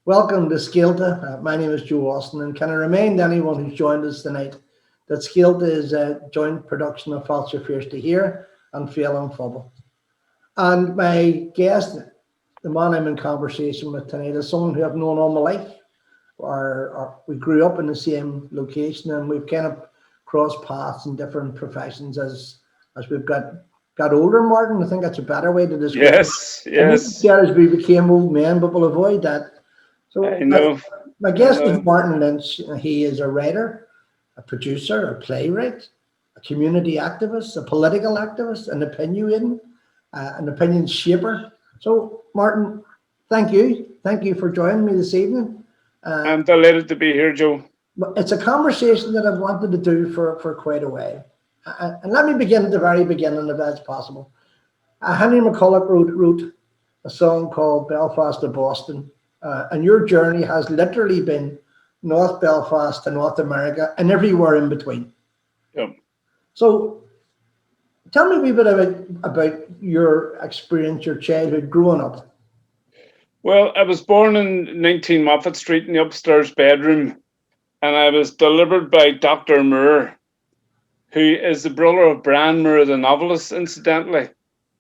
Welcome to Scéalta. My name is Joe Austin, and can I remind anyone who's joined us tonight that Scéalta is a joint production of Fáilte Fierste here and Féile An Phobail. And my guest, the man I'm in conversation with tonight, is someone who I've known all my life. We grew up in the same location, and we've kind of crossed paths in different professions as we've got older, Martin. I think that's a better way to describe it. Yes. As we became old men, but we'll avoid that. So I know. My guest is Martin Lynch. He is a writer, a producer, a playwright, a community activist, a political activist, an opinion shaper. So, Martin, thank you. Thank you for joining me this evening. I'm delighted to be here, Joe. It's a conversation that I've wanted to do for quite a while. And let me begin at the very beginning, if that's possible. Henry McCulloch wrote a song called Belfast to Boston. And your journey has literally been North Belfast to North America and everywhere in between. Yep. So tell me a wee bit about your experience, your childhood growing up. Well, I was born in 19 Moffat Street in the upstairs bedroom, and I was delivered by Dr. Moore, who is the brother of Brian Moore, the novelist, incidentally.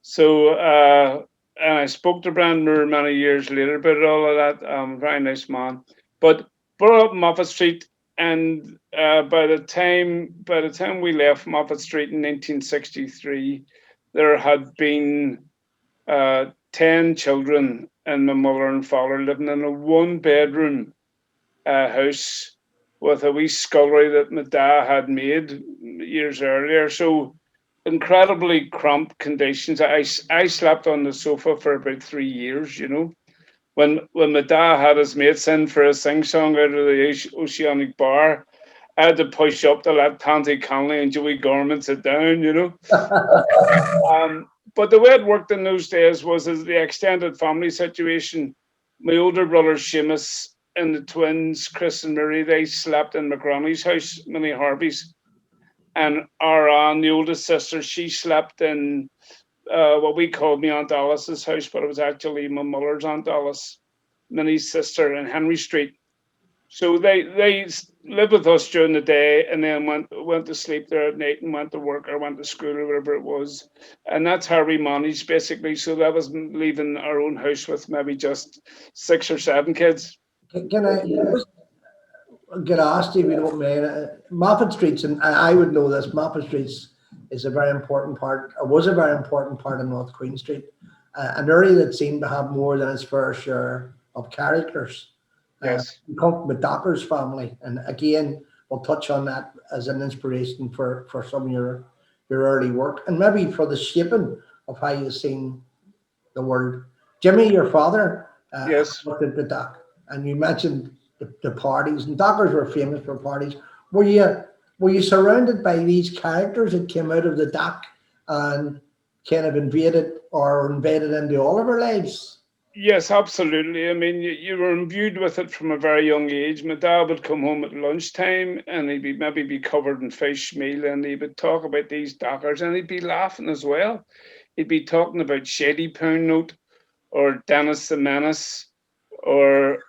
So, and I spoke to Brian Moore many years later about all of that. Very nice man. But brought up Moffat Street, and by the time we left Moffat Street in 1963, there had been 10 children and my mother and father living in a one-bedroom house with a wee scullery that my dad had made years earlier. So incredibly cramped conditions. I slept on the sofa for about 3 years, you know. When my dad had his mates in for a sing-song out of the Oceanic Bar, I had to push up to let Tanty Conley and Joey Gorman sit down, you know. But the way it worked in those days was as the extended family situation. My older brother Seamus and the twins, Chris and Mary, they slept in my granny's house, Minnie Harvey's. And our Anne, the oldest sister, she slept in what we called my Aunt Alice's house, but it was actually my mother's Aunt Alice, Minnie's sister in Henry Street. So they lived with us during the day and then went to sleep there at night and went to work or went to school or whatever it was. And that's how we managed, basically. So that was leaving our own house with maybe just 6 or 7 kids. Can I just get asked if you don't mind? Moffat Streets, and I would know this, Moffat Streets is a very important part, or was a very important part of North Queen Street. An area that seemed to have more than its fair share of characters. Yes. You come from a Docker's family, and again, we'll touch on that as an inspiration for some of your early work, and maybe for the shaping of how you've seen the world. Jimmy, your father, Yes, worked at the Dock, and you mentioned the parties, and Dockers were famous for parties. Were you surrounded by these characters that came out of the Dock and kind of invaded into all of our lives? yes, absolutely. I mean, you were imbued with it from a very young age. My dad would come home at lunchtime and he'd maybe be covered in fish meal, and he would talk about these Dockers, and he'd be laughing as well. He'd be talking about Shady Pound Note or Dennis the Menace or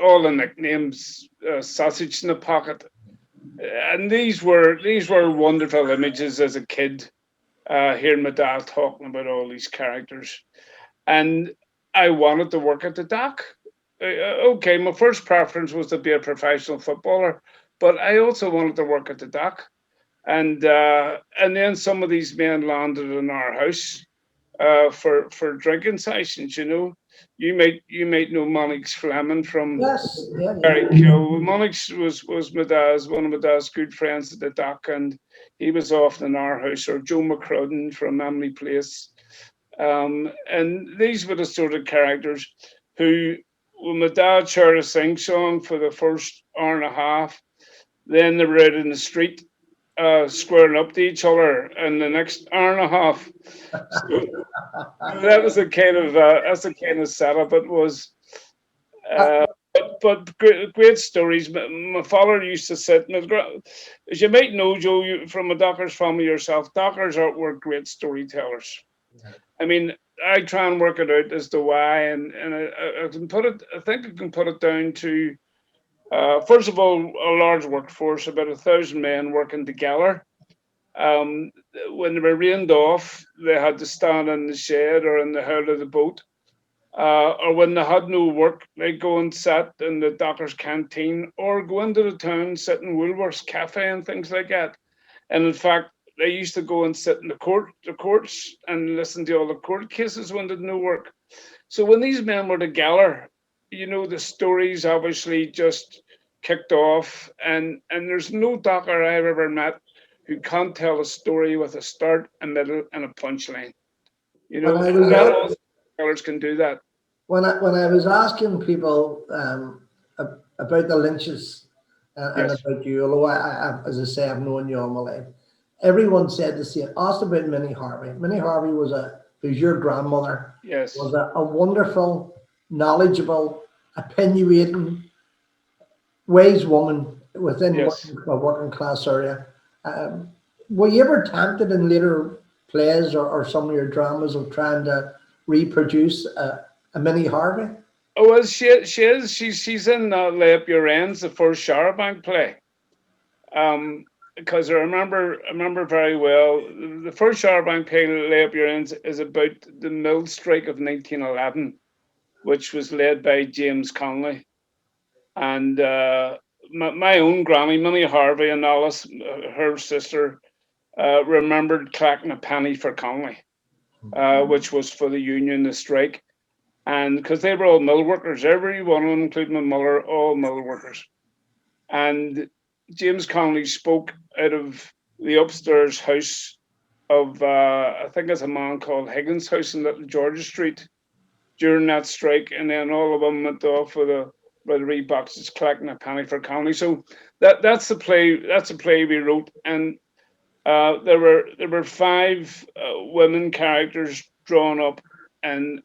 all the nicknames, Sausage in the Pocket. And these were wonderful images as a kid. Hearing my dad talking about all these characters, and I wanted to work at the Dock. Okay, my first preference was to be a professional footballer, but I also wanted to work at the Dock, and then some of these men landed in our house for drinking sessions. You know, you might know Monix Fleming from Yes, yeah. Very cool. Monix was one of my dad's good friends at the Dock, and he was often in our house, or Joe McCrudden from Emily Place. And these were the sort of characters who, when my dad shared a sing-song for the first hour and a half, then they were out in the street squaring up to each other in the next hour and a half. So that was that's the kind of setup it was. But great stories. My father used to sit, as you might know, Joe, from a Dockers family yourself, Dockers were great storytellers. I mean, I try and work it out as to why, and I can put it. I think I can put it down to first of all a large workforce, about 1,000 men working together. When they were rained off, they had to stand in the shed or in the hull of the boat. Or when they had no work, they'd go and sit in the docker's canteen or go into the town, sit in Woolworth's cafe and things like that. And in fact, they used to go and sit in the courts and listen to all the court cases when they had no work. So when these men were together, the stories obviously just kicked off. And there's no docker I've ever met who can't tell a story with a start, a middle, and a punchline. When I Not was all scholars can do that. when I was asking people about the Lynches and Yes. about you, although as I say, I've known you all my life, everyone said the same. Asked about Minnie Harvey. Minnie Harvey who's your grandmother, Yes. was a wonderful, knowledgeable, opinionating, wise woman within Yes. a working class area. Um, were you ever tempted in later plays or some of your dramas of trying to reproduce a Minnie Harvey? Oh, well, she is. She's in Lay Up Your Ends, the first Charabanc play. Because I remember very well. The first Charabanc play, Lay Up Your Ends, is about the mill strike of 1911, which was led by James Connolly. And my own granny, Minnie Harvey, and Alice, her sister, remembered collecting a penny for Connolly, which was for the union, the strike. And because they were all mill workers, every one of them, including my mother, all mill workers. And James Connolly spoke out of the upstairs house of, I think it's a man called Higgins' house in Little Georgia Street during that strike. And then all of them went off with the wee boxes collecting a penny for Connolly. So that's the play. That's a play we wrote, and there were five women characters drawn up, and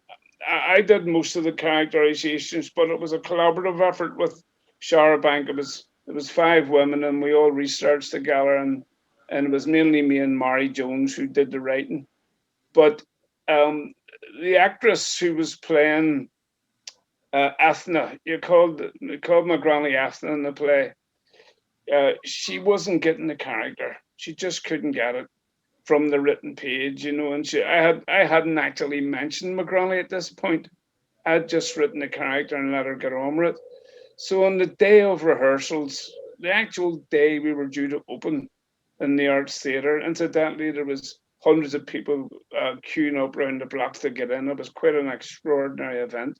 I did most of the characterizations, but it was a collaborative effort with Charabanc. It was five women, and we all researched together, and it was mainly me and Mary Jones who did the writing. But the actress who was playing Ethna, you called my granny Ethna in the play. She wasn't getting the character. She just couldn't get it from the written page, and I hadn't actually mentioned my granny at this point. I'd just written the character and let her get on with it. So on the day of rehearsals, the actual day we were due to open in the Arts Theatre, incidentally, there was hundreds of people queuing up around the blocks to get in. It was quite an extraordinary event.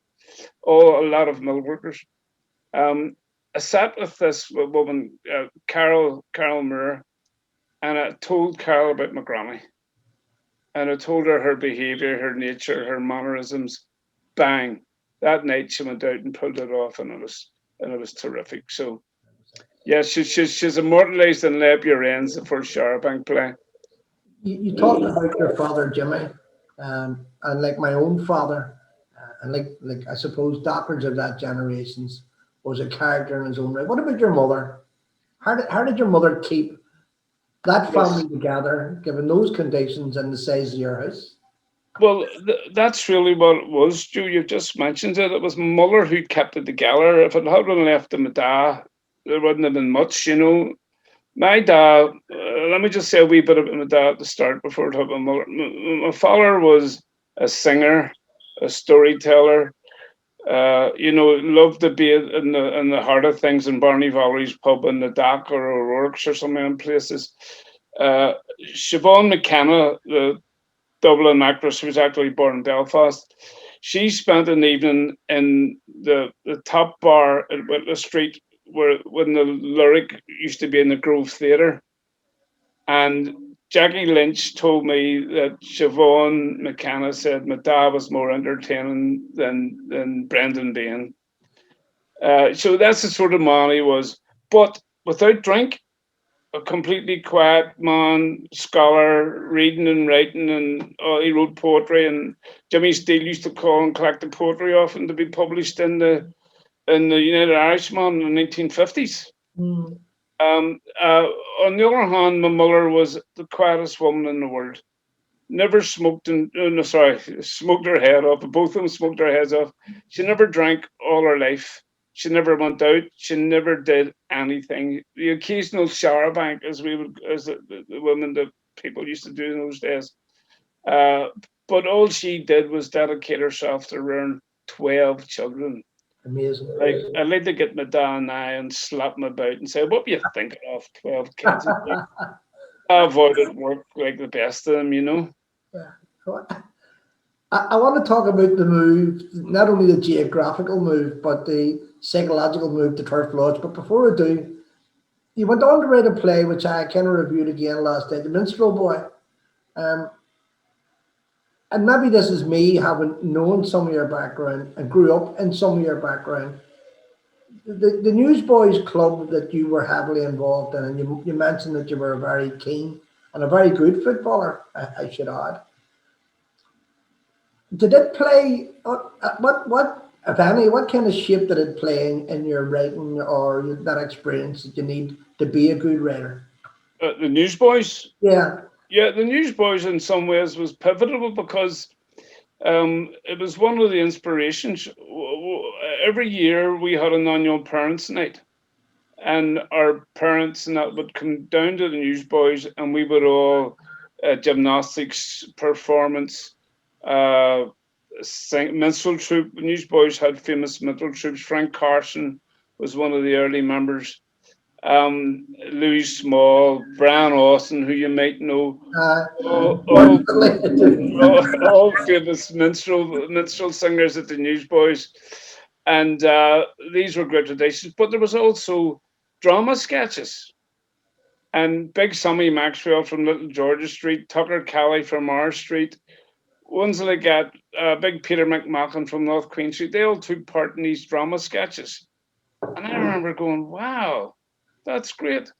A lot of mill workers. I sat with this woman, Carol Moore, and I told Carol about my granny. And I told her behaviour, her nature, her mannerisms. Bang! That night she went out and pulled it off, and it was terrific. So, yeah, she's immortalised in Lay Up Your Ends, the first Charabanc play. You talked about your father, Jimmy, and like my own father, and like I suppose doctors of that generations was a character in his own right. What about your mother? How did your mother keep that family together, given those conditions and the size of your house? Well, that's really what it was, Stu. You've just mentioned it. It was my mother who kept it together. If it had been left to my dad, there wouldn't have been much, My dad, let me just say a wee bit about my dad at the start before I talk about my mother. My father was a singer, a storyteller, loved to be in the heart of things in Barney Valerie's pub in the Dock or O'Rourke's or some other places. Siobhan McKenna, the Dublin actress who was actually born in Belfast, she spent an evening in the top bar at Whitla Street when the Lyric used to be in the Grove Theatre. And Jackie Lynch told me that Siobhan McKenna said my dad was more entertaining than Brendan Bain. So that's the sort of man he was. But without drink, a completely quiet man, scholar, reading and writing, and he wrote poetry. And Jimmy Steele used to call and collect the poetry often to be published in the United Irishman in the 1950s. Mm. On the other hand, my mother was the quietest woman in the world. never smoked, smoked her head off. Both of them smoked their heads off. She never drank all her life. She never went out. She never did anything. The occasional charabanc, as the women that people used to do in those days. But all she did was dedicate herself to rearing 12 children. Amazing. Like, I'd like to get my dad and I and slap him about and say, "What were you thinking of 12 kids?" I avoided work like the best of them, you know. Yeah. I want to talk about the move, not only the geographical move, but the psychological move to Turf Lodge. But before I do, you went on to write a play, which I kind of reviewed again last night, The Minstrel Boy. And maybe this is me having known some of your background and grew up in some of your background. The Newsboys Club that you were heavily involved in, and you mentioned that you were a very keen and a very good footballer, I should add. Did it play, what, if any, what kind of shape did it play in your writing or that experience that you need to be a good writer? The Newsboys? Yeah. Yeah, the Newsboys in some ways was pivotal because it was one of the inspirations. Every year we had an annual parents' night, and our parents and that would come down to the Newsboys, and we would all gymnastics performance, minstrel troupe. The Newsboys had famous minstrel troupes. Frank Carson was one of the early members. Louis Small, Brian Austin, who you might know, all famous minstrel singers at the Newsboys, and these were great traditions. But there was also drama sketches, and Big Sammy Maxwell from Little Georgia Street, Tucker Kelly from our street, ones like that, Big Peter McMachen from North Queen Street. They all took part in these drama sketches, and I remember going, "Wow, that's great,"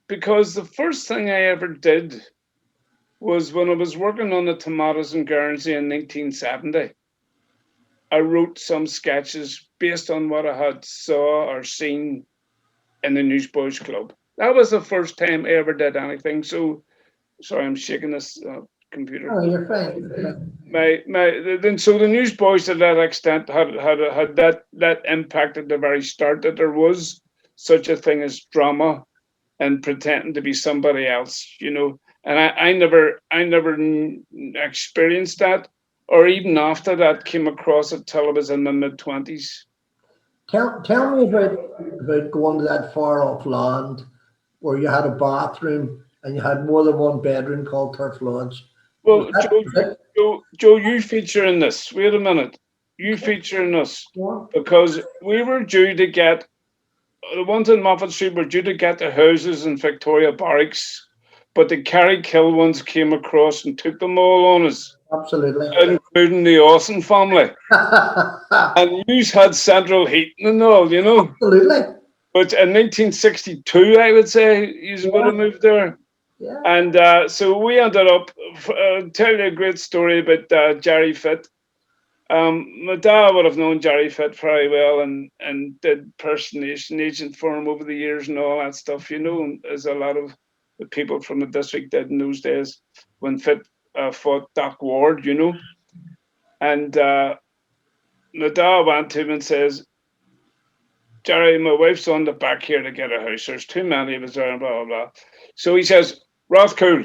because the first thing I ever did was when I was working on the Tomatoes in Guernsey in 1970. I wrote some sketches based on what I had saw or seen in the Newsboys Club. That was the first time I ever did anything. So, sorry, I'm shaking this computer. Oh, you're fine. So the Newsboys to that extent had that impact at the very start, that there was such a thing as drama and pretending to be somebody else, you know. And I never experienced that, or even after that came across it till I was in my mid-20s. Tell me about going to that far off land where you had a bathroom and you had more than one bedroom called Turf Lodge. Well, Joe, you feature in this. Wait a minute. You feature in this because we were due to get, the ones in Moffat Street were due to get the houses in Victoria Barracks, but the Carrickhill ones came across and took them all on us. Absolutely. Including the Austin family. And you had central heating and all, you know. Absolutely. But in 1962, I would say, you would have moved there. Yeah. And so we ended up, tell you a great story about Jerry Fitt. My dad would have known Jerry Fitt very well and did personation agent for him over the years and all that stuff, you know, as a lot of the people from the district did in those days when Fitt fought Doc Ward, you know. And my dad went to him and says, "Jerry, my wife's on the back here to get a house. There's too many of us there, and blah, blah, blah." So he says, Rothcool,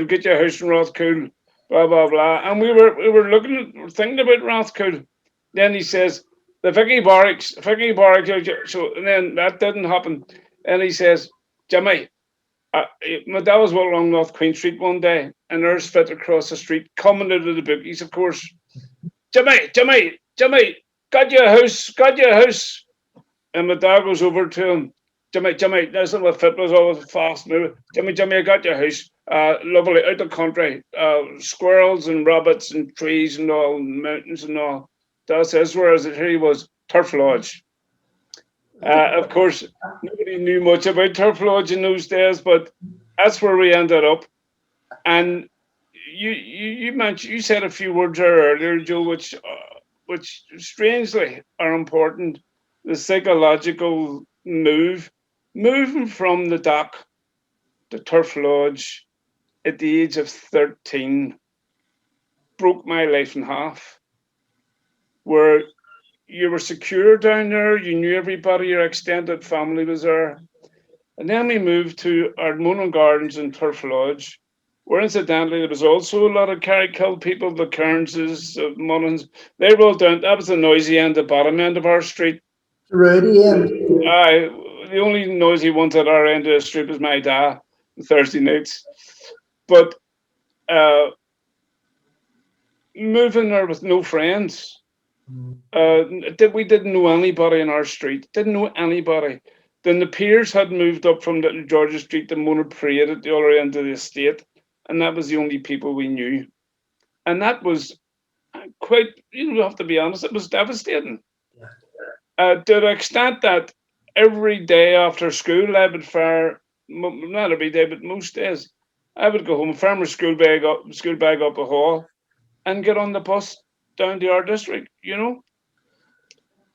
get your house in Rothcool, blah, blah, blah. And we were thinking about Rothcool. Then he says, the Vicky Barracks. So, and then that didn't happen. And he says, "Jimmy," my dad was walking along North Queen Street one day, and there's Fitt across the street, coming out of the bookies, of course. Jimmy, got your house. And my dad goes over to him, Jimmy, this is what Fitt was always fast moving. Jimmy, I got your house. Lovely, out the country. Squirrels and rabbits and trees and all, and mountains and all. Dad says, whereas here he was, Turf Lodge. Of course, nobody knew much about Turf Lodge in those days, but that's where we ended up. And you said a few words there earlier, Joe, which strangely are important. The psychological moving from the dock, the Turf Lodge, at the age of 13 broke my life in half, where you were secure down there, you knew everybody, your extended family was there. And then we moved to Ardmona Gardens in Turf Lodge, where incidentally there was also a lot of Carrickhill people, the Kearnses, Mullins. They were all down. That was the noisy end, the bottom end of our street. Rowdy end. The only noisy ones at our end of the street was my dad on Thursday nights. But moving there with no friends. We didn't know anybody in our street. Didn't know anybody. Then the peers had moved up from Little Georgia Street to Mona Parade at the other end of the estate, and that was the only people we knew. And that was quite, you have to be honest, it was devastating. To the extent that every day after school, I would fire, not every day, but most days, I would go home, fire my school bag up the hall, and get on the bus down to our district,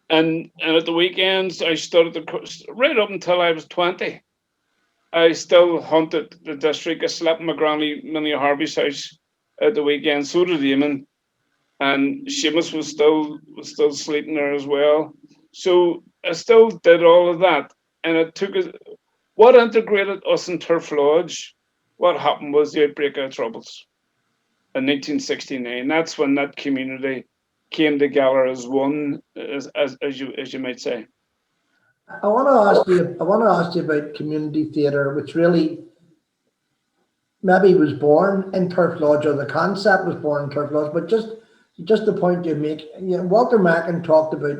And at the weekends, I studied right up until I was 20. I still hunted the district. I slept in my granny Minnie Harvey's house at the weekend. So did Eamon, and Seamus was still sleeping there as well. So I still did all of that, and it took us. What integrated us in Turf Lodge? What happened was the outbreak of Troubles in 1969. That's when that community came together as one, as you might say. I want to ask you about community theatre, which really maybe was born in Turf Lodge, or the concept was born in Turf Lodge. But just the point you make, Walter Mackin talked about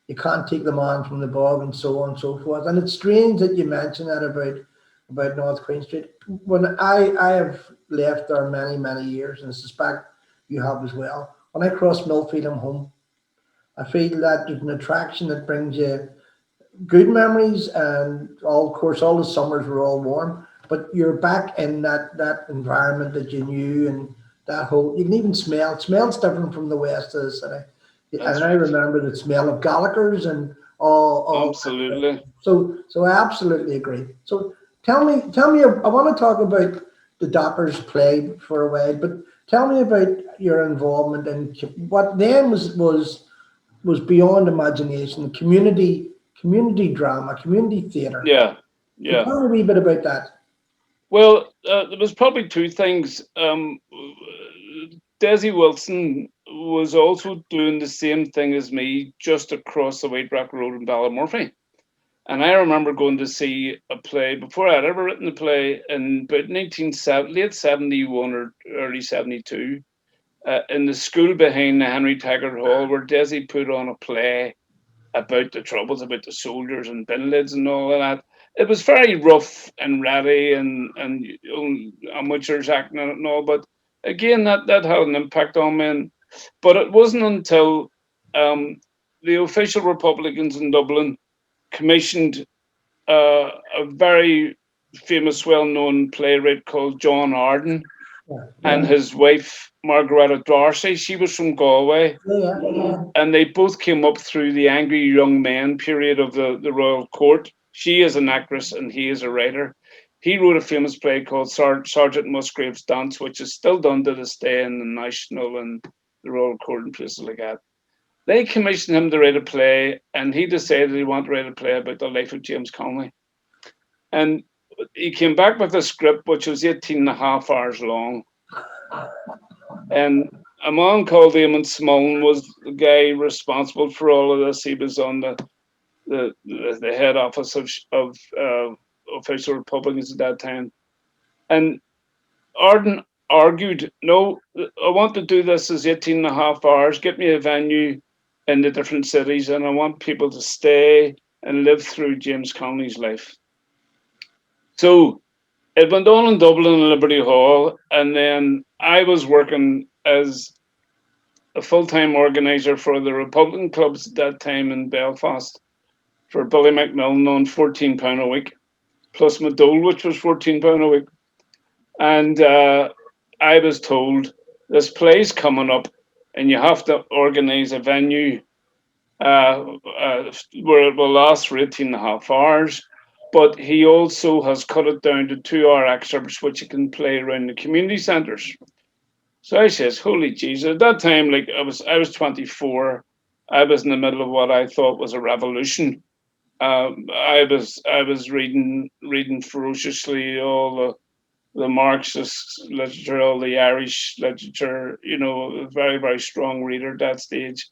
you can't take the man from the bog, and so on and so forth. And it's strange that you mention that about North Queen Street. When I have left there many years, and I suspect you have as well. When I cross Millfield, I'm home. I feel that there's an attraction that brings you good memories, and of course all the summers were all warm, but you're back in that environment that you knew, and that whole, you can even smells different from the west of the city. And I remember the smell of Gallagher's and all absolutely. So I absolutely agree. So tell me, I want to talk about the Doppers play for a while, but tell me about your involvement in what then was beyond imagination, community drama, community theatre. Yeah. So tell me a wee bit about that. Well, there was probably two things. Desi Wilson was also doing the same thing as me, just across the White Rock Road in Ballymurphy. And I remember going to see a play before I'd ever written a play in about late 71 or early 72, in the school behind the Henry Taggart Hall, where Desi put on a play about the Troubles, about the soldiers and bin lids and all of that. It was very rough and ratty and amateurs acting in it and all, but again, that had an impact on me. But it wasn't until the official Republicans in Dublin commissioned a very famous, well-known playwright called John Arden and his wife, Margaretta Darcy. She was from Galway. And they both came up through the angry young men period of the Royal Court. She is an actress and he is a writer. He wrote a famous play called Sergeant Musgrave's Dance, which is still done to this day in the National and the Royal Court and places like that. They commissioned him to write a play, and he decided he wanted to write a play about the life of James Connolly. And he came back with a script which was 18 and a half hours long. And a man called Eamon Smullen was the guy responsible for all of this. He was on the head office of official Republicans at that time. And Arden argued, no, I want to do this as 18 and a half hours, get me a venue in the different cities, and I want people to stay and live through James Connolly's life. So it went on in Dublin and Liberty Hall, and then I was working as a full-time organizer for the Republican clubs at that time in Belfast for Billy McMillan on £14 a week, plus my dole, which was £14 a week. And I was told, this play's coming up and you have to organise a venue where it will last for 18 and a half hours. but he also has cut it down to 2-hour excerpts, which you can play around the community centres. So I says, holy Jesus, at that time, like I was 24. I was in the middle of what I thought was a revolution. I was reading ferociously all the Marxist literature, all the Irish literature, you know, a very, very strong reader at that stage,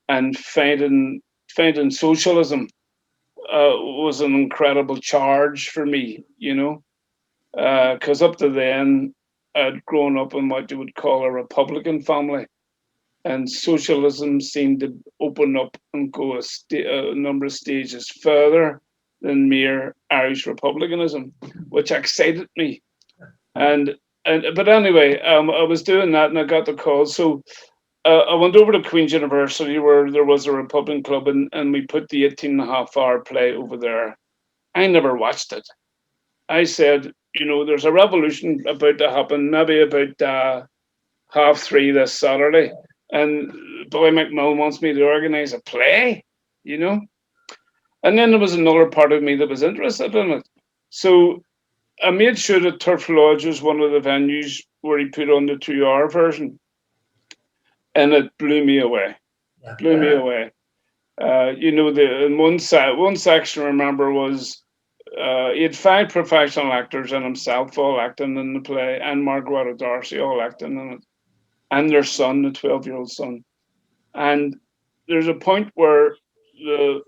and finding socialism was an incredible charge for me, you know, because up to then I'd grown up in what you would call a Republican family, and socialism seemed to open up and go a number of stages further than mere Irish republicanism, which excited me. But anyway, I was doing that and I got the call. So I went over to Queen's University where there was a Republican club, and we put the 18.5-hour play over there. I never watched it. I said, you know, there's a revolution about to happen, maybe about 3:30 this Saturday. And Billy McMillan wants me to organise a play, you know. And then there was another part of me that was interested in it. So I made sure that Turf Lodge was one of the venues where he put on the 2-hour version. And it blew me away. Yeah. Blew me away. You know, one section I remember was he had 5 professional actors and himself all acting in the play, and Margaret D'Arcy all acting in it, and their son, the 12-year-old son. And there's a point where the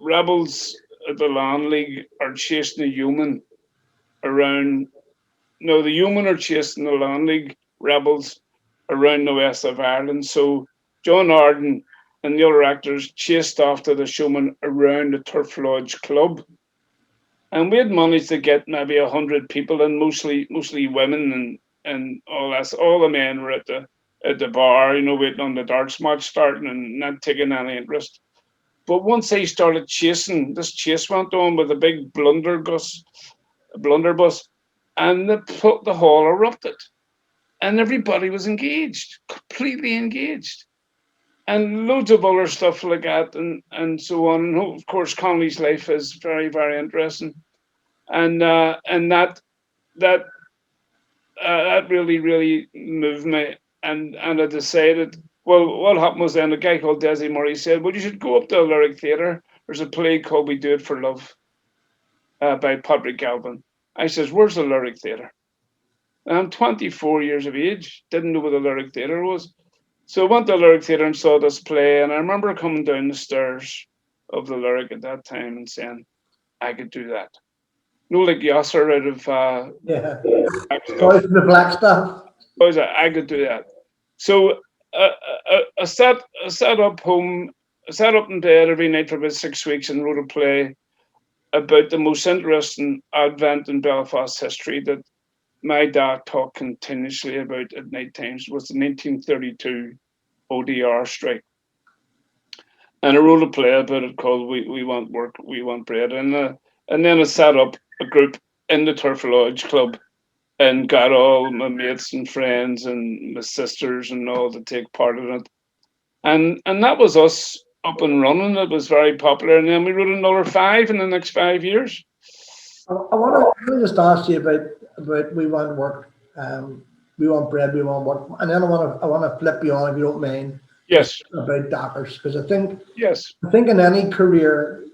rebels at the Land League are chasing a yeoman around. No, the yeoman are chasing the Land League rebels around the west of Ireland. So John Arden and the other actors chased after the showman around the Turf Lodge club. And we had managed to get maybe 100 people, and mostly women and all that. All the men were at the bar, you know, waiting on the darts match starting and not taking any interest. But once they started chasing, this chase went on with a big blunderbuss, and the hall erupted. And everybody was engaged, completely engaged. And loads of other stuff like that and so on. And of course, Connolly's life is very, very interesting. And that really, really moved me. And I decided, well, what happened was then a guy called Desi Murray said, well, you should go up to the Lyric Theatre. There's a play called We Do It for Love by Patrick Galvin. I says, where's the Lyric Theatre? And I'm 24 years of age, didn't know what the Lyric Theatre was. So I went to the Lyric Theatre and saw this play, and I remember coming down the stairs of the Lyric at that time and saying, I could do that. No, like Yasser out of the Black Stuff. I could do that. So I sat up home, I sat up in bed every night for about 6 weeks and wrote a play about the most interesting advent in Belfast history that my dad talked continuously about at night times. Was the 1932 ODR strike. And I wrote a play about it called We Want Work, We Want Bread. And then I set up a group in the Turf Lodge Club and got all my mates and friends and my sisters and all to take part in it. And that was us up and running. It was very popular. And then we wrote another 5 in the next 5 years. I want to just ask you about We Want Work, We Want Bread, We Want Work, and then I want to flip you on, if you don't mind. Yes. About Dockers, because I think in any career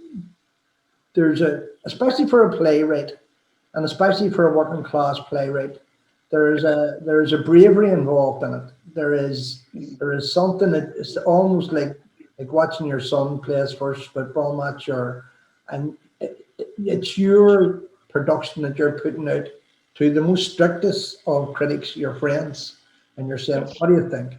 there's especially for a playwright, and especially for a working class playwright, there is a bravery involved in it. There is something that is almost like watching your son play his first football match, and it's your production that you're putting out to the most strictest of critics, your friends, and you're saying, what do you think?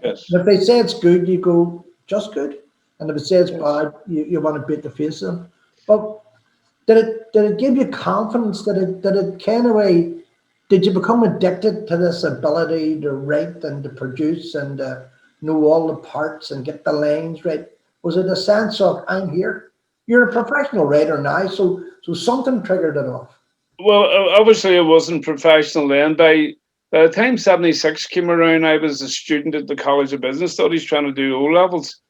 Yes. If they say it's good, you go, just good. And if it says bad, you want to beat the face of them. But did it give you confidence? Did it kind of did you become addicted to this ability to write and to produce and know all the parts and get the lines right? Was it a sense of, I'm here? You're a professional writer now, so something triggered it off. Well, obviously I wasn't professional then. By the time 76 came around, I was a student at the College of Business Studies trying to do O-levels,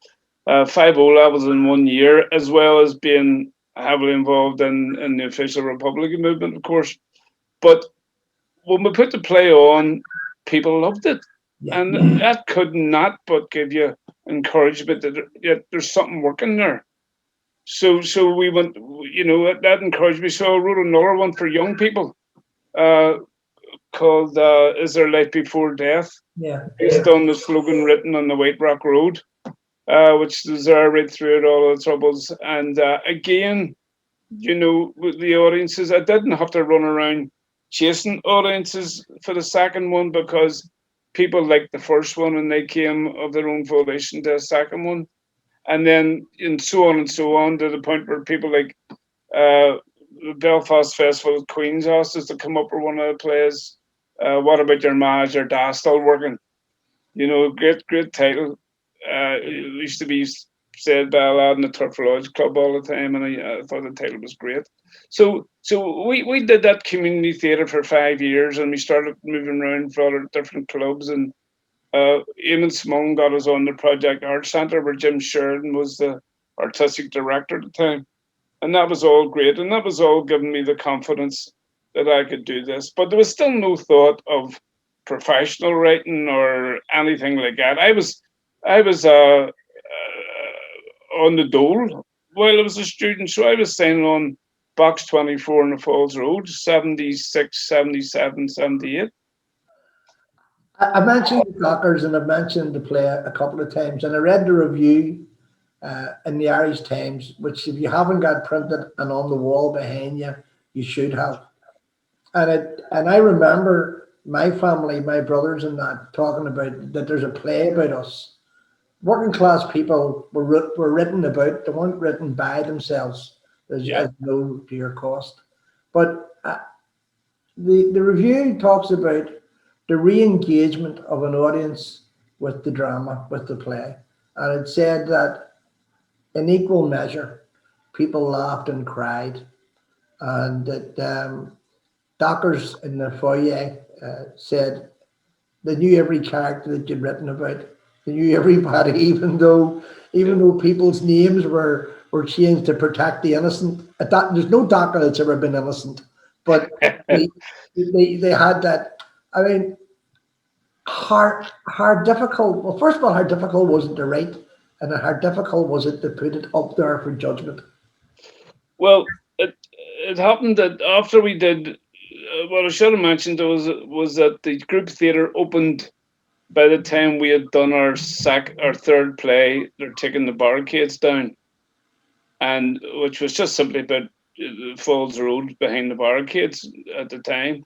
5 O-levels in 1 year, as well as being heavily involved in the official Republican movement, of course. But when we put the play on, people loved it. Yeah. And that could not but give you encouragement that there's something working there. So we went, that encouraged me. So I wrote another one for young people called Is There Life Before Death? Yeah. Based on the slogan written on the White Rock Road, which is there right through it, all the troubles. And again, with the audiences, I didn't have to run around chasing audiences for the second one because people liked the first one and they came of their own volition to a second one. And then and so on to the point where people like the Belfast Festival Queen's asked us to come up with one of the plays. What About Your Marriage or Da Still Working? Great title. It used to be said by a lad in the Turf Lodge Club all the time, and I thought the title was great. So we did that community theatre for 5 years, and we started moving around for other different clubs. And Eamon Simone got us on the Project Art Centre, where Jim Sheridan was the artistic director at the time. And that was all great. And that was all giving me the confidence that I could do this. But there was still no thought of professional writing or anything like that. I was on the dole while I was a student. So I was signing on Box 24 in the Falls Road, 76, 77, 78. I mentioned the Dockers and I've mentioned the play a couple of times, and I read the review in the Irish Times, which if you haven't got printed and on the wall behind you, you should have. And I remember my family, my brothers and that, talking about that there's a play about us. Working class people were written about, they weren't written by themselves, as you know, to your cost. But the review talks about the re-engagement of an audience with the drama, with the play. And it said that in equal measure, people laughed and cried. And that Dockers in the foyer said they knew every character that you'd written about. They knew everybody, even though people's names were changed to protect the innocent. There's no Docker that's ever been innocent, but they had that. I mean, how difficult. Well, first of all, how difficult was it to write, and how difficult was it to put it up there for judgment? Well, it happened that after we did, what I should have mentioned was that the group theatre opened by the time we had done our third play. They're taking the barricades down, and which was just simply about Falls Road behind the barricades at the time.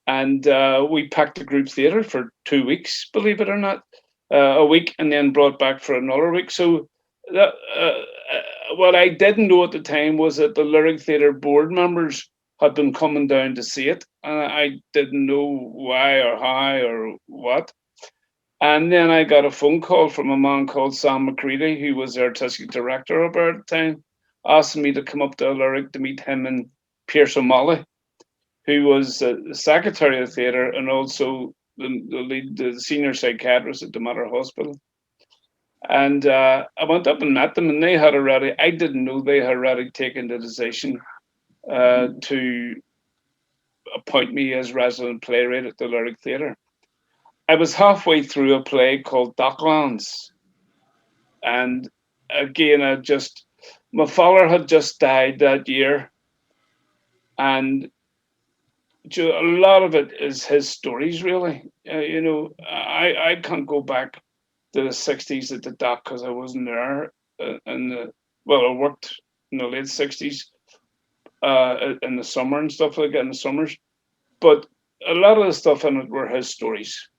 And we packed the group theatre for 2 weeks, believe it or not, a week, and then brought back for another week. So that, what I didn't know at the time was that the Lyric Theatre board members had been coming down to see it, and I didn't know why or how or what. And then I got a phone call from a man called Sam McCready, who was the artistic director up there at the time, asking me to come up to Lyric to meet him and Pierce O'Malley, who was the secretary of the theatre and also the senior psychiatrist at the Mater Hospital. And I went up and met them, and they had already, I didn't know they had already taken the decision to appoint me as resident playwright at the Lyric Theatre. I was halfway through a play called Docklands. And again, my father had just died that year. And a lot of it is his stories, really. I can't go back to the 60s at the dock because I wasn't there. I worked in the late 60s in the summer and stuff like that, in the summers. But a lot of the stuff in it were his stories.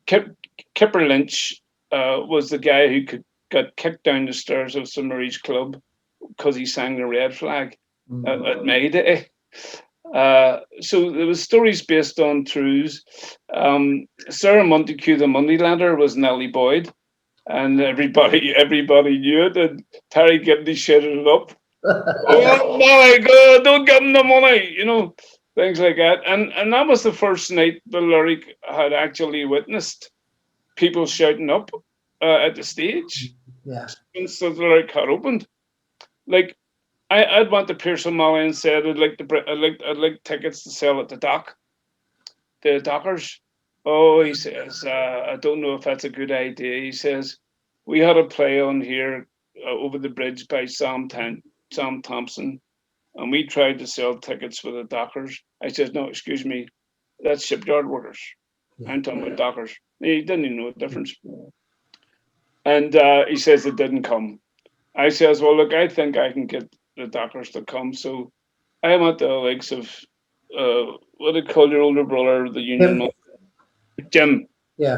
Kipper Lynch was the guy who got kicked down the stairs of St. Mary's Club because he sang the Red Flag at May Day. So there was stories based on truths. Sarah Montague, the Moneylender, was Nellie Boyd, and everybody knew it. And Terry Gibney shouted it up. Oh my God! Don't give him the money, things like that. And that was the first night the Lyric had actually witnessed people shouting up at the stage. Yeah. Since the Lyric had opened, like I'd want to Pierce O'Malley and said I'd like tickets to sell at the dock, the dockers. Oh, he says, I don't know if that's a good idea. He says, we had a play on here over the bridge by Sam Thompson, and we tried to sell tickets for the dockers. I said, no, excuse me, that's shipyard workers. I'm talking about dockers. He didn't even know the difference. And he says it didn't come. I says, well, look, I think I can get the dockers to come. So I'm at the likes of, what do you call your older brother, the union? Jim. Yeah.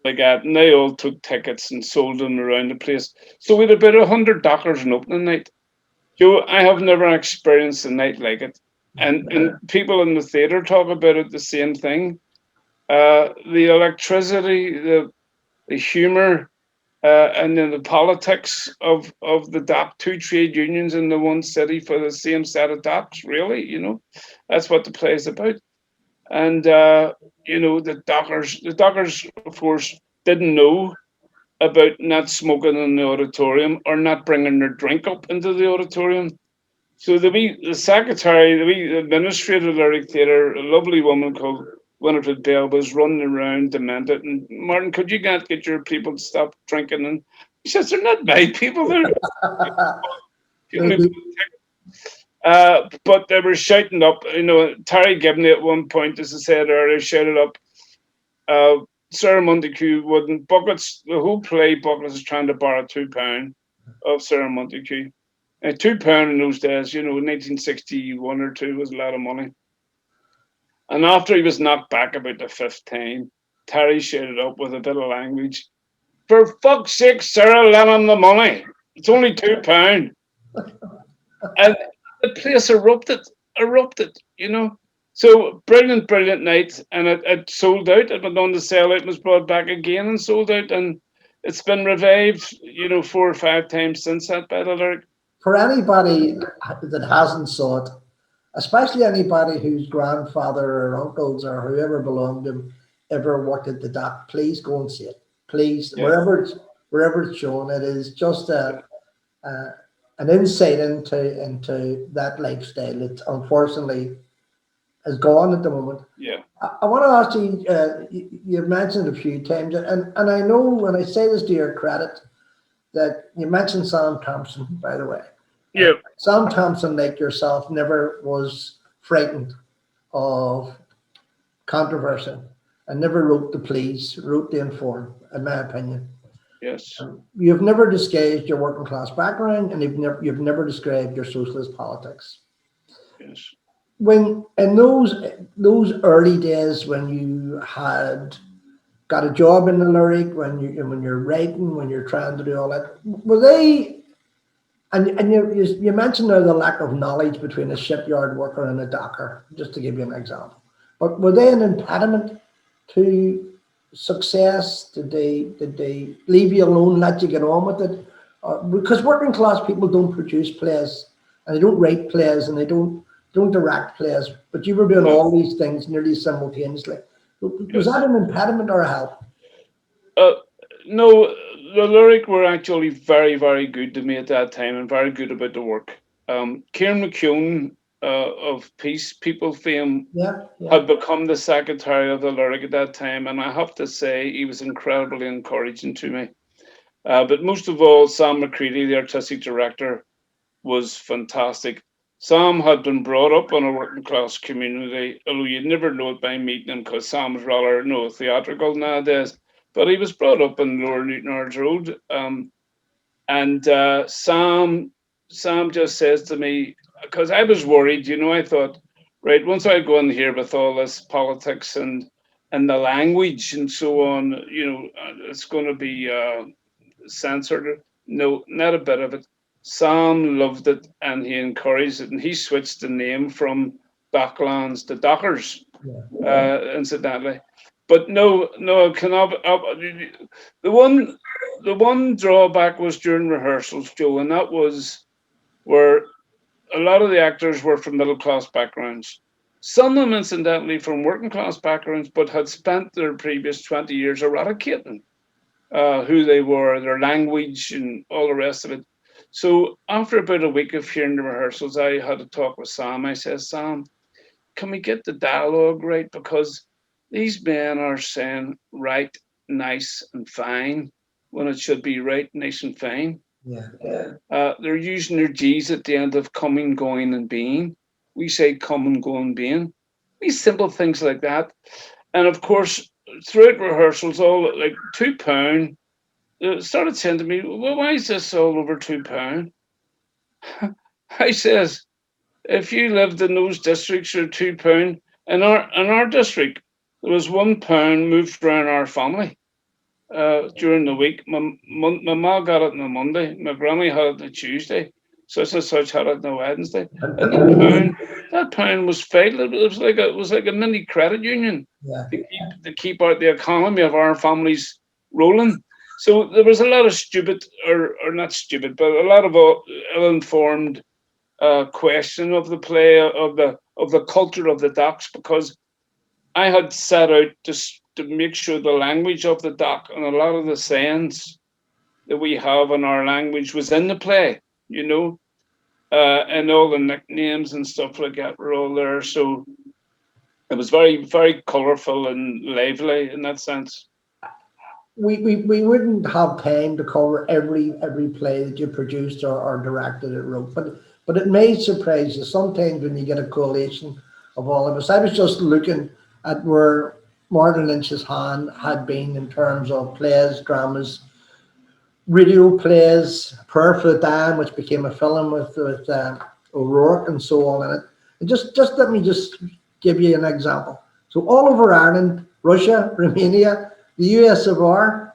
Like that. And they all took tickets and sold them around the place. So we had about 100 dockers on opening night. Joe, I have never experienced a night like it. And people in the theatre talk about it the same thing. The electricity, the humour, and then the politics of the dock, two trade unions in the one city for the same set of docks, really, you know. That's what the play is about. And, you know, the dockers, of course, didn't know about not smoking in the auditorium or not bringing their drink up into the auditorium. So the secretary, the administrator of the Lyric Theatre, a lovely woman called Winifred Bell, was running around demented. And Martin, could you get your people to stop drinking? And he says, they're not my people. They're but they were shouting up, you know, Terry Gibney at one point, as I said earlier, shouted up, Sarah Montague wouldn't, buckets, the whole play buckets is trying to borrow £2 of Sarah Montague. And £2 in those days, you know, 1961 or two was a lot of money. And after he was knocked back about the fifth time, Terry shouted up with a bit of language, for fuck's sake, Sarah, lend him the money. It's only £2. And the place erupted, you know. So brilliant night, and it sold out. It went on to sell out and was brought back again and sold out, and it's been revived, you know, 4 or 5 times since that by the Lyric. For anybody that hasn't saw it, especially anybody whose grandfather or uncles or whoever belonged to him ever worked at the dock, please go and see it. Please, yeah. wherever it's shown, it is just an insight into that lifestyle that unfortunately is gone at the moment. Yeah. I want to ask you, you've mentioned a few times, and I know when I say this to your credit, that you mentioned Sam Thompson, by the way. Yeah. Sam Thompson, like yourself, never was frightened of controversy and never wrote to please, wrote to inform, in my opinion. Yes. You've never disguised your working class background, and you've never described your socialist politics. Yes. When in those early days when you had got a job in the Lyric, when you're writing, when you're trying to do all that, were they? And you mentioned there the lack of knowledge between a shipyard worker and a docker, just to give you an example. But were they an impediment to success? Did they leave you alone, let you get on with it? Because working class people don't produce plays, and they don't write plays, and they don't direct plays. But you were doing all these things nearly simultaneously. Was that an impediment or a help? No, the Lyric were actually very, very good to me at that time and very good about the work. Kieran McKeown of Peace People fame had become the secretary of the Lyric at that time, and I have to say he was incredibly encouraging to me. But most of all, Sam McCready, the artistic director, was fantastic. Sam had been brought up in a working class community, although you'd never know it by meeting him because Sam was rather theatrical nowadays. But he was brought up in Lower Newton Ards Road. And Sam just says to me, because I was worried, you know, I thought, right, once I go in here with all this politics and the language and so on, you know, it's going to be censored. No, not a bit of it. Sam loved it and he encouraged it, and he switched the name from Docklands to Dockers, incidentally. But no, the one drawback was during rehearsals, Joe, and that was where a lot of the actors were from middle class backgrounds. Some of them, incidentally, from working class backgrounds, but had spent their previous 20 years eradicating who they were, their language, and all the rest of it. So after about a week of hearing the rehearsals, I had a talk with Sam. I said, Sam, can we get the dialogue right? Because these men are saying right, nice, and fine when it should be right, nice, and fine. Yeah. They're using their G's at the end of coming, going, and being. We say come and go and being. These simple things like that. And of course, throughout rehearsals, all like £2, started saying to me, well, why is this all over £2? I says, if you lived in those districts, you're £2. In our district, there was £1 moved around our family during the week. My mom got it on a Monday, my granny had it on a Tuesday, such and such had it on a Wednesday. And that pound was fatal. It was like a mini credit union Yeah. to keep out the economy of our families rolling. So there was a lot of stupid, or not stupid, but a lot of ill-informed question of the play, of the culture of the docs, because I had set out to make sure the language of the doc and a lot of the sayings that we have in our language was in the play, and all the nicknames and stuff like that were all there. So it was very, very colourful and lively in that sense. We wouldn't have time to cover every play that you produced or directed or wrote, but it may surprise you sometimes when you get a collation of all of us. I was just looking at where Martin Lynch's hand had been in terms of plays, dramas, radio plays, Prayer for the Dying, which became a film with O'Rourke and so on in it. And just let me just give you an example. So all over Ireland, Russia, Romania, the USSR,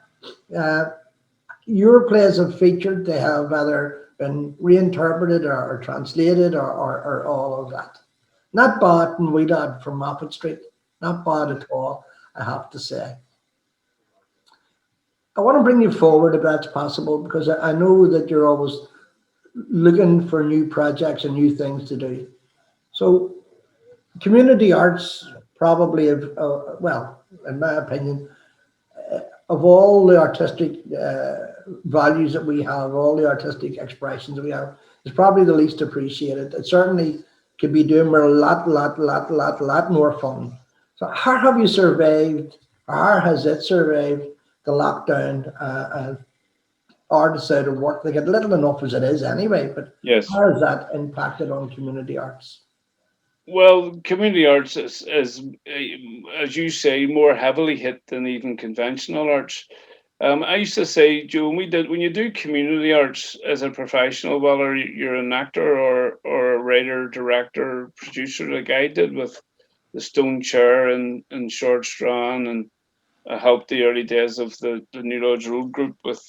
your plays have featured. They have either been reinterpreted or translated or all of that. Not bad, and we did from Moffat Street. Not bad at all, I have to say. I want to bring you forward if that's possible, because I know that you're always looking for new projects and new things to do. So community arts probably have, well, in my opinion, of all the artistic values that we have, all the artistic expressions that we have, is probably the least appreciated. It certainly could be doing a lot more fun. So how have you survived, or how has it survived the lockdown and artists out of work? They get little enough as it is anyway, but yes, how has that impacted on community arts? Well, community arts is, as you say, more heavily hit than even conventional arts. I used to say, Joe, when you do community arts as a professional, whether you're an actor or a writer, director, producer, like I did with the Stone Chair and Short Strand, and I helped the early days of the New Lodge Road group with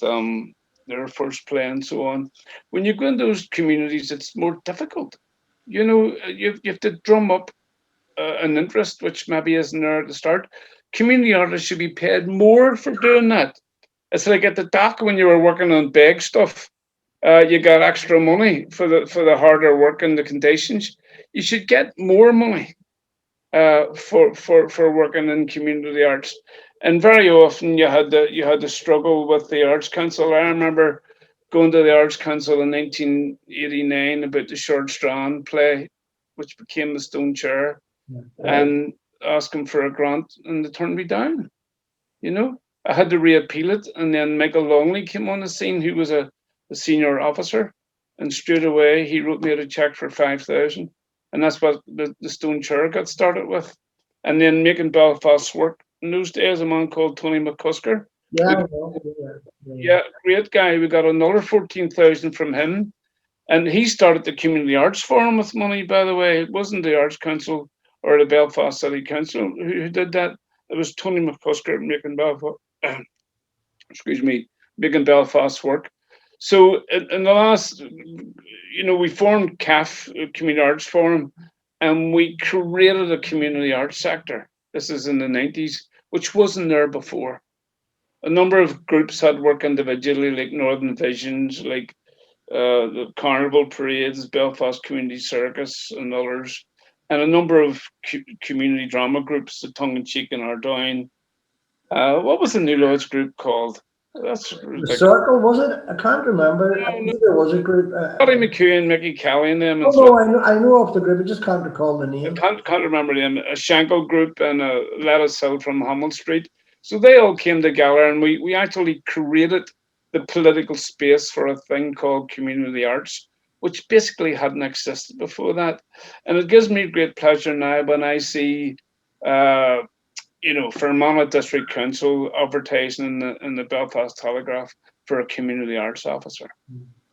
their first play and so on. When you go in those communities, it's more difficult. You have to drum up an interest which maybe isn't there at the start. Community artists should be paid more for doing that. It's like at the dock when you were working on big stuff, you got extra money for the harder work and the conditions. You should get more money for working in community arts. And very often you had to struggle with the Arts Council. I remember going to the Arts Council in 1989 about the Short Strand play, which became the Stone Chair, and asking for a grant, and they turned me down. I had to reappeal it, and then Michael Longley came on the scene, who was a senior officer, and straight away he wrote me out a check for 5,000, and that's what the Stone Chair got started with. And then making Belfast work in those days, a man called Tony McCusker. Yeah, Yeah, great guy. We got another 14,000 from him, and he started the Community Arts Forum with money. By the way, it wasn't the Arts Council or the Belfast City Council who did that. It was Tony McCusker making Belfast. Excuse me, making Belfast work. So in the last, we formed CAF, Community Arts Forum, and we created a community arts sector. This is in the 90s, which wasn't there before. A number of groups had worked individually, like Northern Visions, like the Carnival Parades, Belfast Community Circus, and others, and a number of community drama groups, the Tongue in Cheek and Ardoyne. What was the New Lodge group called? That's The ridiculous. Circle, was it? I can't remember. No, I no. knew there was a group. Paddy McHugh, Mickey Kelly and them. Oh no, I know of the group. I just can't recall the I name. can't remember them. A Shankill group and a Let Us Hill from Hamel Street. So they all came together, and we actually created the political space for a thing called Community Arts, which basically hadn't existed before that. And it gives me great pleasure now when I see, Fermanagh District Council advertising in the Belfast Telegraph for a community arts officer.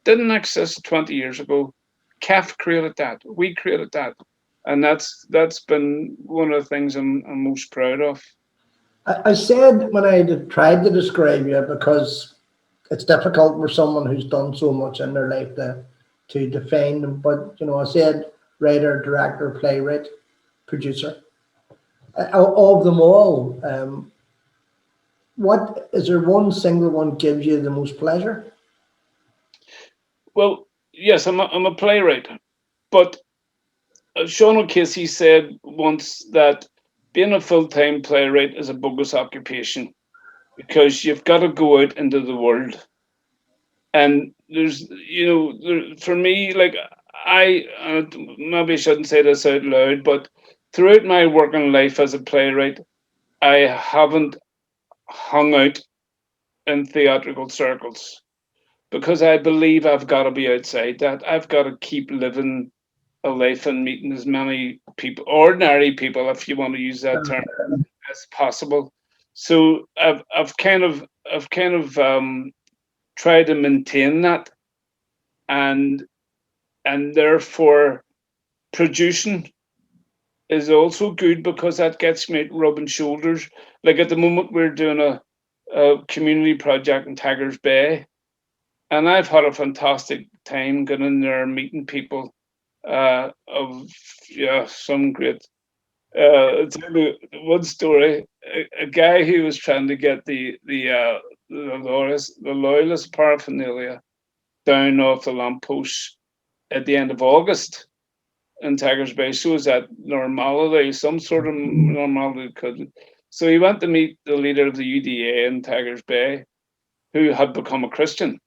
Didn't exist 20 years ago. CAF created that. We created that. And that's been one of the things I'm most proud of. I said when I tried to describe you, because it's difficult for someone who's done so much in their life to define them. But I said writer, director, playwright, producer. Of them all, what is there one single one gives you the most pleasure? Well, yes, I'm a playwright, but Sean O'Casey said once that being a full-time playwright is a bogus occupation because you've got to go out into the world. And there's, for me, like I maybe shouldn't say this out loud, but throughout my working life as a playwright, I haven't hung out in theatrical circles because I believe I've got to be outside that. I've got to keep living a life and meeting as many people, ordinary people, if you want to use that term, as possible. So I've kind of tried to maintain that, and therefore producing is also good because that gets me rubbing shoulders. Like at the moment, we're doing a community project in Tigers Bay, and I've had a fantastic time getting in there, meeting people of some great. Tell you one story. A guy who was trying to get the loyalist paraphernalia down off the lamppost at the end of August in Tigers Bay shows that normality, some sort of normality couldn't. So he went to meet the leader of the UDA in Tigers Bay, who had become a Christian.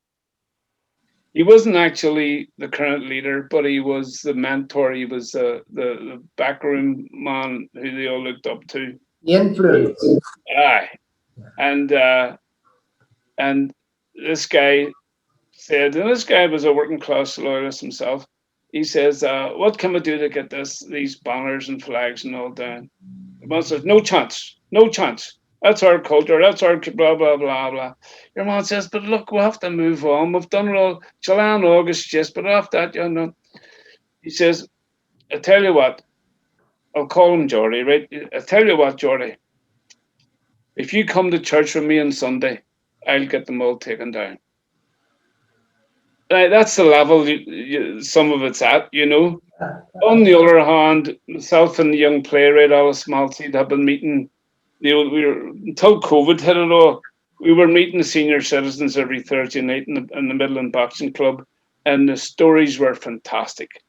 He wasn't actually the current leader, but he was the mentor. He was the backroom man who they all looked up to. The influence. Aye, and this guy said, and this guy was a working class loyalist himself. He says, "What can we do to get these banners and flags and all down?" The man says, "No chance, no chance. That's our culture. That's our blah, blah, blah, blah." Your man says, "But look, we have to move on. We've done it all July and August, yes, but after that, He says, "I tell you what, I'll call him Geordie, right? I tell you what, Geordie, if you come to church with me on Sunday, I'll get them all taken down." That's the level some of it's at, On the other hand, myself and the young playwright Alice Malseed have been meeting. We were until COVID hit it all. We were meeting the senior citizens every Thursday night in the Midland Boxing Club, and the stories were fantastic.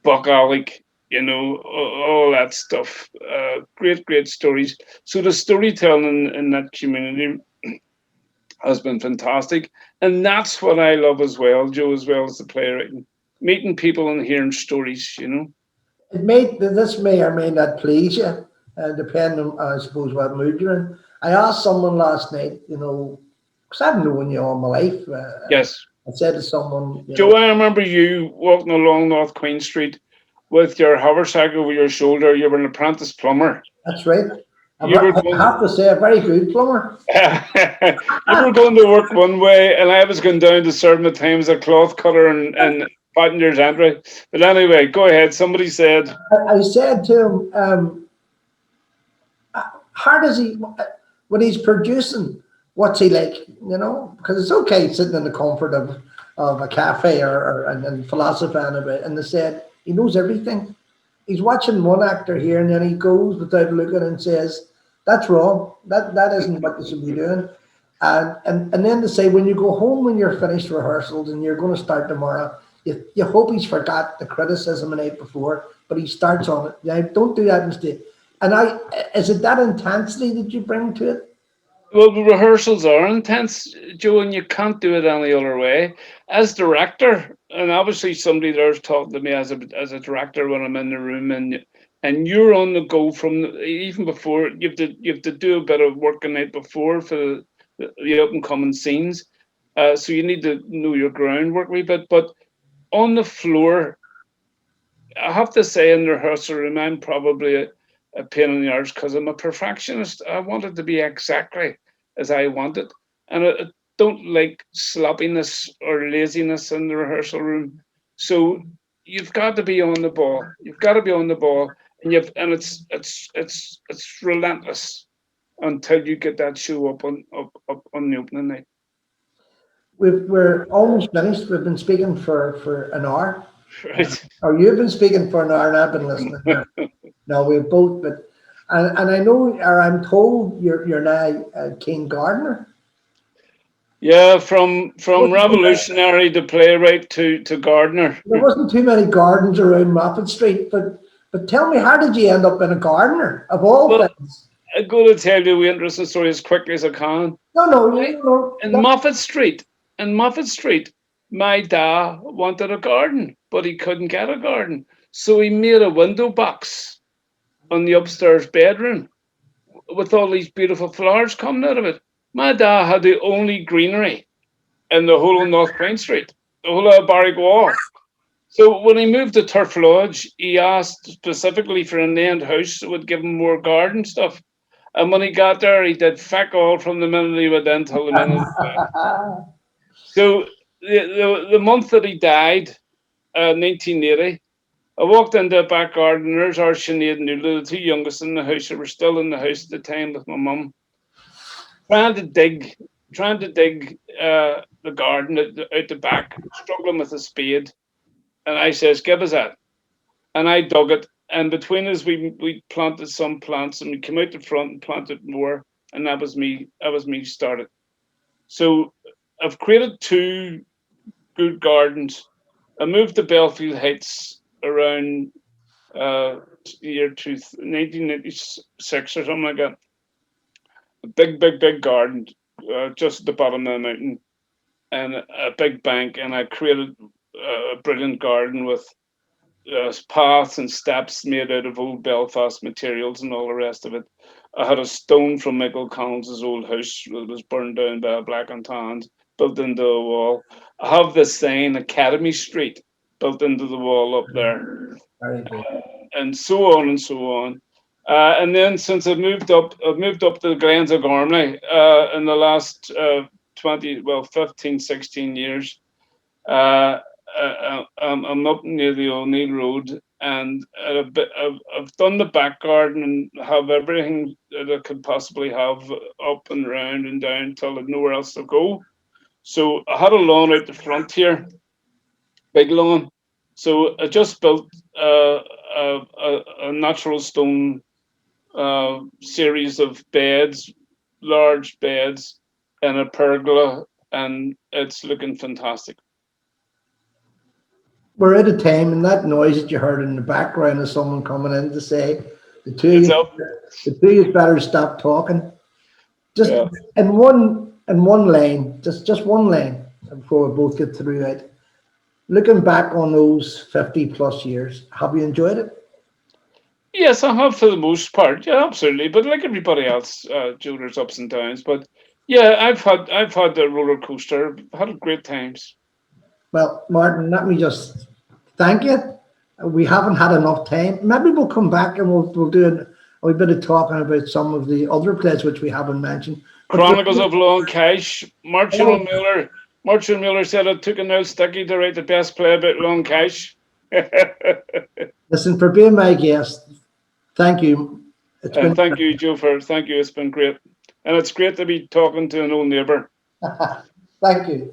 Buckalic, all that stuff. Great stories. So the storytelling in that community has been fantastic, and that's what I love as well, Joe, as well as the playwriting. Meeting people and hearing stories, This may or may not please you, depending on, I suppose, what mood you're in. I asked someone last night, because I've known you all my life. Yes. I said to someone, Joe, I remember you walking along North Queen Street with your haversack over your shoulder. You were an apprentice plumber. That's right. I have to say, a very good plumber. You were going to work one way, and I was going down to serve my time as a cloth cutter and Pottinger's entry. But anyway, go ahead. Somebody said. I said to him, how does he, when he's producing, what's he like? Because it's okay sitting in the comfort of a cafe and philosophizing about it. And they said he knows everything. He's watching one actor here, and then he goes without looking and says, "That's wrong. That isn't what you should be doing." And then to say, when you go home, when you're finished rehearsals and you're going to start tomorrow, you hope he's forgot the criticism the night before, but he starts on it. Yeah, don't do that instead. And is it that intensity that you bring to it? Well, the rehearsals are intense, Joe, and you can't do it any other way. As director, and obviously somebody there's talking to me as a director when I'm in the room, and you're on the go from even before you have to do a bit of work the night before for the up and coming scenes. So you need to know your groundwork a wee bit, but on the floor, I have to say in the rehearsal room, I'm probably a pain in the arse because I'm a perfectionist. I want it to be exactly as I want it. And I don't like sloppiness or laziness in the rehearsal room. So you've got to be on the ball. You've got to be on the ball. And it's relentless until you get that show up on the opening night. We're almost finished. We've been speaking for an hour. Right. Or you've been speaking for an hour and I've been listening. No, we've both, but and I know, or I'm told you're now a keen gardener. Yeah, from revolutionary to playwright to gardener. There wasn't too many gardens around Moffat Street, but tell me, how did you end up in a gardener of all things? I'm going to tell you the interesting story as quickly as I can. No. In Moffat Street, my dad wanted a garden, but he couldn't get a garden. So he made a window box on the upstairs bedroom with all these beautiful flowers coming out of it. My dad had the only greenery in the whole of North Queen Street, the whole of Barrack Wall. So when he moved to Turf Lodge, he asked specifically for a named house that would give him more garden stuff. And when he got there, he did feck all from the minute he went in till the minute he died. So the month that he died, 1980, I walked into the back garden, and there's our Sinead and Nuala, the two youngest in the house, who were still in the house at the time with my mum, trying to dig the garden out the back, struggling with a spade. And I says, give us that. And I dug it. And between us, we planted some plants, and we came out the front and planted more. And that was me started. So I've created two good gardens. I moved to Belfield Heights around year 1996 or something like that. A big garden just at the bottom of the mountain, and a big bank. And I created a brilliant garden with paths and steps made out of old Belfast materials and all the rest of it. I had a stone from Michael Collins's old house that was burned down by a Black and Tans, built into a wall. I have this sign, Academy Street, built into the wall up there. Very good. And so on and so on. And then since I've moved up to the Glens of Gormley in the last 15, 16 years. I'm up near the O'Neill Road, and I've done the back garden and have everything that I could possibly have up and round and down till I'd nowhere else to go. So I had a lawn out the front here, big lawn. So I just built a natural stone series of beds, large beds, and a pergola, and it's looking fantastic. We're at a time, and that noise that you heard in the background is someone coming in to say the two of you better stop talking. Just in one lane, just one lane before we both get through it. Looking back on those 50 plus years, have you enjoyed it? Yes, I have for the most part. Yeah, absolutely. But like everybody else, Joe, there's ups and downs. But yeah, I've had the roller coaster. Had great times. Well, Martin, let me just thank you. We haven't had enough time. Maybe we'll come back and we'll do a bit of talking about some of the other plays which we haven't mentioned. Chronicles of Plough and Kesh. Martin Muller said it took a nail sticky to write the best play about Long Kesh. Listen, for being my guest, thank you. Thank you, Joe. It's been great. And it's great to be talking to an old neighbour. Thank you.